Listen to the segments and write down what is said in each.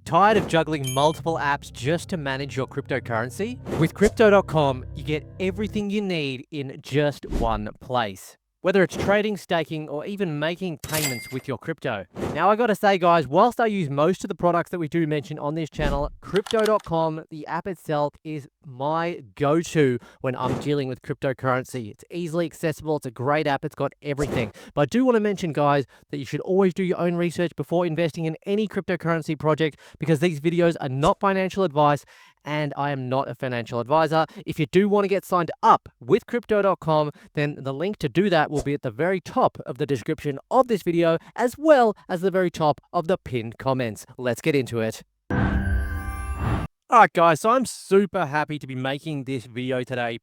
Tired of juggling multiple apps just to manage your cryptocurrency? With Crypto.com, you get everything you need in just one place. Whether it's trading, staking, or even making payments with your crypto. Now, I gotta say, guys, whilst I use most of the products that we do mention on this channel, Crypto.com, the app itself, is my go-to when I'm dealing with cryptocurrency. It's easily accessible, it's a great app, it's got everything. But I do want to mention, guys, that you should always do your own research before investing in any cryptocurrency project, because these videos are not financial advice, and I am not a financial advisor. If you do want to get signed up with Crypto.com, then the link to do that will be at the very top of the description of this video, as well as the very top of the pinned comments. Let's get into it. Alright guys, so I'm super happy to be making this video today,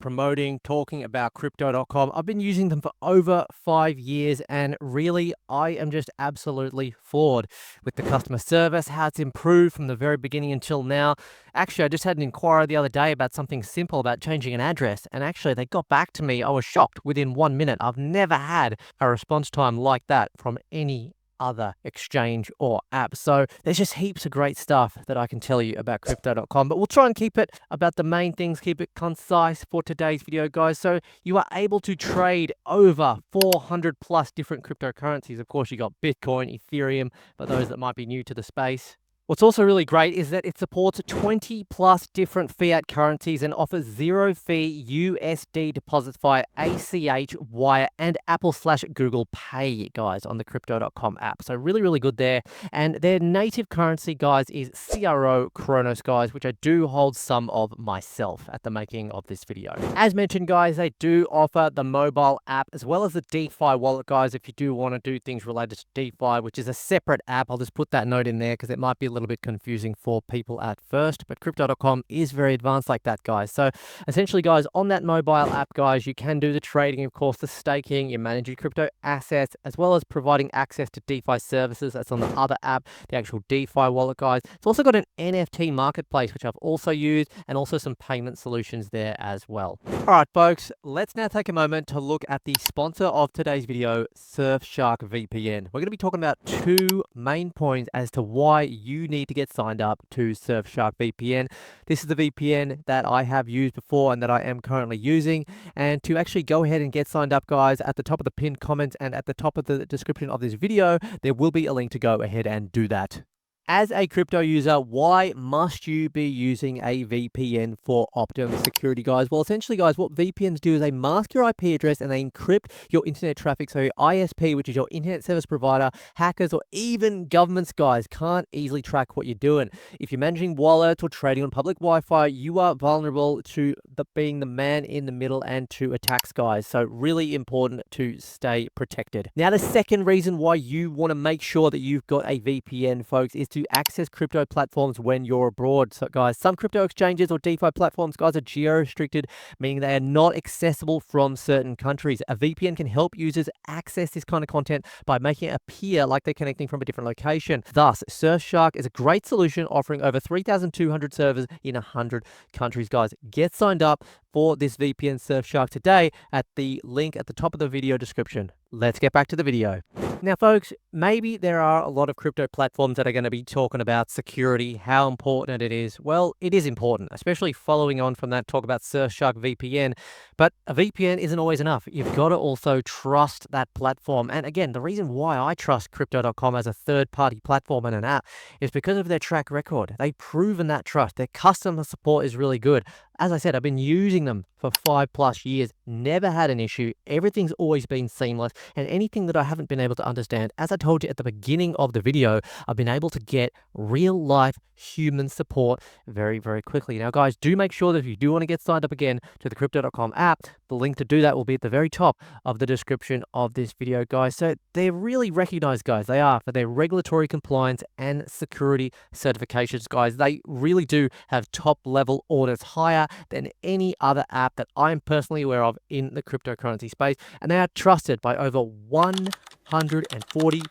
talking about Crypto.com. I've been using them for over 5 years, and really, I am just absolutely floored with the customer service, how it's improved from the very beginning until now. Actually, I just had an inquiry the other day about something simple, about changing an address, and actually they got back to me. I was shocked within 1 minute. I've never had a response time like that from any other exchange or app. So there's just heaps of great stuff that I can tell you about Crypto.com, but we'll try and keep it about the main things, keep it concise for today's video, guys. So you are able to trade over 400 plus different cryptocurrencies. Of course, you got Bitcoin, Ethereum, but those that might be new to the space. What's also really great is that it supports 20 plus different fiat currencies and offers zero fee USD deposits via ACH, Wire, and Apple/Google Pay, guys, on the Crypto.com app. So really, really good there. And their native currency, guys, is CRO Kronos, guys, which I do hold some of myself at the making of this video. As mentioned, guys, they do offer the mobile app as well as the DeFi wallet, guys, if you do want to do things related to DeFi, which is a separate app. I'll just put that note in there because it might be a little bit confusing for people at first, but Crypto.com is very advanced like that, guys. So essentially, guys, on that mobile app, guys, you can do the trading, of course, the staking, you manage your crypto assets, as well as providing access to DeFi services. That's on the other app, the actual DeFi wallet, guys. It's also got an NFT marketplace, which I've also used, and also some payment solutions there as well. All right, folks, let's now take a moment to look at the sponsor of today's video, Surfshark VPN. We're going to be talking about two main points as to why you need to get signed up to Surfshark VPN. This is the VPN that I have used before and that I am currently using. And to actually go ahead and get signed up, guys, at the top of the pinned comment and at the top of the description of this video, there will be a link to go ahead and do that. As a crypto user, why must you be using a VPN for optimum security, guys? Well, essentially, guys, what VPNs do is they mask your IP address and they encrypt your internet traffic. So your ISP, which is your internet service provider, hackers, or even governments, guys, can't easily track what you're doing. If you're managing wallets or trading on public Wi-Fi, you are vulnerable to being the man in the middle and to attacks, guys. So really important to stay protected. Now, the second reason why you want to make sure that you've got a VPN, folks, is to access crypto platforms when you're abroad. So, guys, some crypto exchanges or DeFi platforms, guys, are geo-restricted, meaning they are not accessible from certain countries. A VPN can help users access this kind of content by making it appear like they're connecting from a different location. Thus, Surfshark is a great solution, offering over 3,200 servers in 100 countries, guys. Get signed up for this VPN Surfshark today at the link at the top of the video description. Let's get back to the video. Now, folks, maybe there are a lot of crypto platforms that are going to be talking about security, how important it is. Well, it is important, especially following on from that talk about Surfshark VPN. But a VPN isn't always enough. You've got to also trust that platform. And again, the reason why I trust Crypto.com as a third-party platform and an app is because of their track record. They've proven that trust. Their customer support is really good. As I said, I've been using them for 5+ years, never had an issue. Everything's always been seamless, and anything that I haven't been able to understand, as I told you at the beginning of the video, I've been able to get real life human support very, very quickly. Now, guys, do make sure that if you do want to get signed up again to the Crypto.com app, the link to do that will be at the very top of the description of this video, guys. So they're really recognized, guys. They are for their regulatory compliance and security certifications, guys. They really do have top level audits, higher than any other app that I'm personally aware of in the cryptocurrency space. And they are trusted by over 140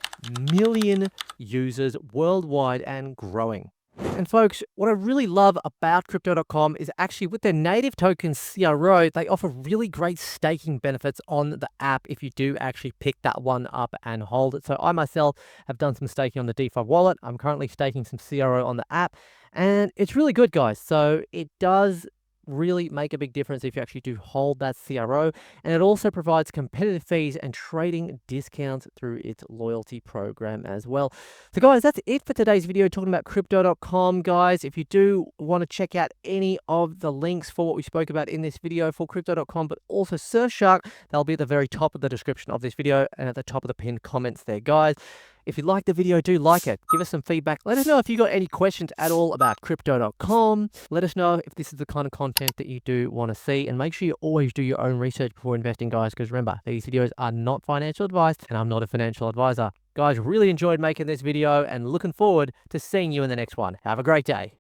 million users worldwide and growing. And folks, what I really love about Crypto.com is actually with their native token CRO, they offer really great staking benefits on the app if you do actually pick that one up and hold it. So I myself have done some staking on the DeFi wallet. I'm currently staking some CRO on the app, and it's really good, guys. So it does really make a big difference if you actually do hold that CRO, and it also provides competitive fees and trading discounts through its loyalty program as well. So guys, that's it for today's video talking about Crypto.com, guys. If you do want to check out any of the links for what we spoke about in this video for Crypto.com, but also Surfshark, they'll be at the very top of the description of this video and at the top of the pinned comments there, guys. If you like the video, do like it. Give us some feedback. Let us know if you got any questions at all about Crypto.com. Let us know if this is the kind of content that you do want to see. And make sure you always do your own research before investing, guys, because remember, these videos are not financial advice, and I'm not a financial advisor. Guys, really enjoyed making this video and looking forward to seeing you in the next one. Have a great day.